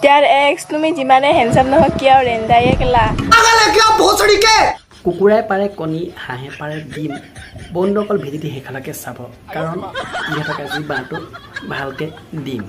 यार एक्स তুমি যিমানে হ্যান্ডসাম নহয় কিয় ৰেন্দায়ে কেলা আগলে কিয় ভোসড়ি কে কুকুৰাই পাৰে কণী হাঁহে পাৰে ডিম বন্ধুসকল ভিডিঅ'টি শেষলৈকে চাব কাৰণ ইহঁতক আজি বাৰটো ভালকে দিম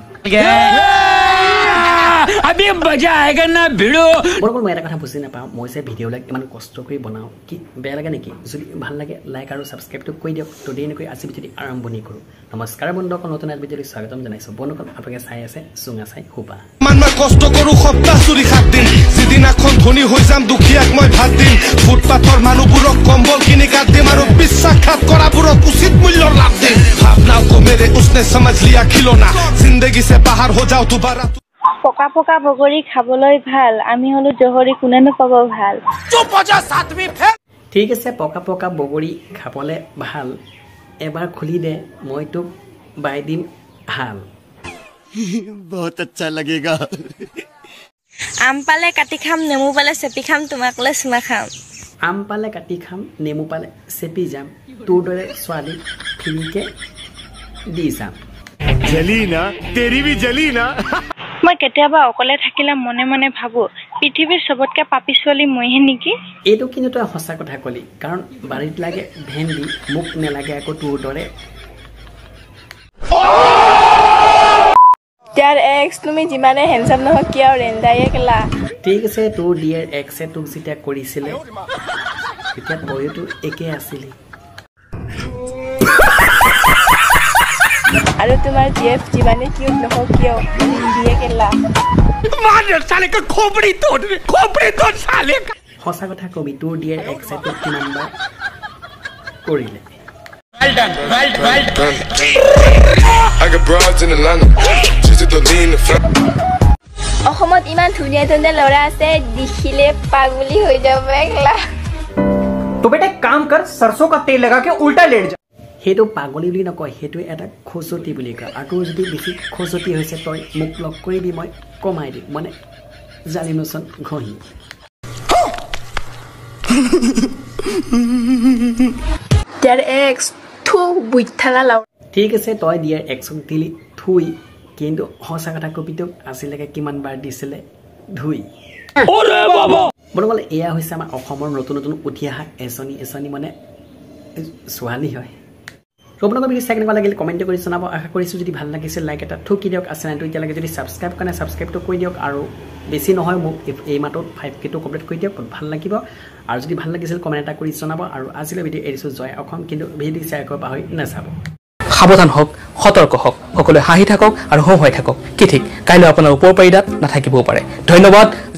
अभी मजा आएगा ना भिड़ो বন্ধুসকল মই এটা কথা বুজি নাপাওঁ মই যে ভিডিঅ'বিলাক ইমান কষ্ট কৰি বনাওঁ কি বেয়া লাগে নেকি যদি ভাল লাগে লাইক আৰু সাবস্ক্ৰাইবটো কৰি দিয়ক তো দেৰি নকৰি আজি ভিডিঅ'টি আৰম্ভণি কৰোঁ নমস্কাৰ বন্ধুসকল নতুন এটা ভিডিঅ'লৈ স্বাগতম জনাইছোঁ বন্ধুসকল আপোনালোকে চাই আছে চুঙা চাই হুপা মই কষ্ট কৰো সপ্তাহ চুৰি 7 দিন যিদিনাখন ধনী হৈ যাম দুখীয়াক মই ভাত দিম ফুটপাথৰ মানুহবোৰক কম্বল কিনি কাট দিম আৰু বিশ্বাসঘাত কৰাবোৰক উচিত মূল্যৰ লাভ দিম ভাৱনাও কো মেৰে উসনে সমঝ লিয়া খিলোনা জিন্দগী সে বাহাৰ হৈ যাও দুবাৰা পকা পকা বগৰী খাবলৈ ভাল আমি হলো জহৰি কোনেনো পাব ভাল চুপ হৈ যা সাতমি ফেল ঠিক আছে পকা পকা বগৰী খাবলে ভাল এবাৰ খুলি দে মই তোক বাই দিম হাল বহুত আচ্ছা লাগেগা আম পালে কাটি খাম নেমু পালে চেপি খাম তোমাকলে চুমা খাম আম পালে কাটি খাম নেমু পালে চেপি যাম তোৰ দৰে ছোৱালী ফিৰিকে দি যাম জলি না তেৰি ভি জলি না মই কেতিয়াবা অকলে থাকিলে মনে মনে ভাবো পৃথিৱীৰ সবতকে পাপি ছোৱালী মইহে নেকি এইটো কিন্তু তই সঁচা কথা কলি কাৰণ বাৰীত লাগে ভেন্দি মোক নেলাগে আকৌ তোৰ দৰে यार एक्स তুমি যিমানে হ্যান্ডসাম নহয় কিয় ৰেন্দায়ে কেলা ঠিক আছে তোৰ ডিয়াৰ এক্সে তোক যেতিয়া কৰিছিলে তেতিয়া তইতো একে আছিলি আৰু তোমাৰ জিএফ যিমানে কিউট নহয় কিয় দিয়ে কেলা मार साले का खोपड़ी तोड़ साले का সঁচা কথা কবি তোৰ ডিয়াৰ এক্সে তোক কিমানবাৰ কৰিলে I got broads in Atlanta. Just to lean the front. অসমত ইমান ধুনীয়া ধুনীয়া ল'ৰা আছে দেখিলে পাগলি হৈ যাব একলা तो बेटा एक काम कर सरसों का तेल लगा के उल्टा लेट जा সেইটো পাগলি বুলি নকয় সেইটো এটা খোজতি বুলি কয় আৰু তোৰ যদি বেছি খোজতি হৈছে তই মোক লগ কৰিবি মই কমাই দিম মানে জালিমচন ঘঁহি यार एक्स থু বুইঠালা লাও ঠিক আছে তই দিয়াৰ এক্সক দিলি থুই কিন্তু সঁচা কথা কবি তোক আজিলৈকে কিমান বাৰ দিছিলে ধুই বন্ধুসকল এয়া হৈছে আমাৰ অসমৰ নতুন নতুন উঠি অহা এজনী মানে ছোৱালী হয় আপোনালোকৰ ভিডিঅ' চাই কেনেকুৱা লাগিল কমেণ্ট কৰি জনাব আশা কৰিছোঁ যদি ভাল লাগিছে লাইক এটা ঠুকি দিয়ক আছে নাইতো এতিয়ালৈকে যদি ছাবস্ক্ৰাইব কৰা নাই ছাবস্ক্ৰাইবটো কৰি দিয়ক আৰু বেছি নহয় মোক এই মাহত 5K টো কমপ্লিট কৰি দিয়ক ভাল লাগিব আৰু যদি ভাল লাগিছিল কমেণ্ট এটা কৰি জনাব আৰু আজিলৈ ভিডিঅ' এৰিছোঁ জয় অসম কিন্তু ভিডিঅ' চাই আকৌ পাহৰি নাযাব সাৱধান হওক সতৰ্ক হওক সকলোৱে হাঁহি থাকক আৰু হওঁ হৈ থাকক কি ঠিক কাইলৈ আপোনাৰ ওপৰ পাৰিদাত নাথাকিবও পাৰে ধন্যবাদ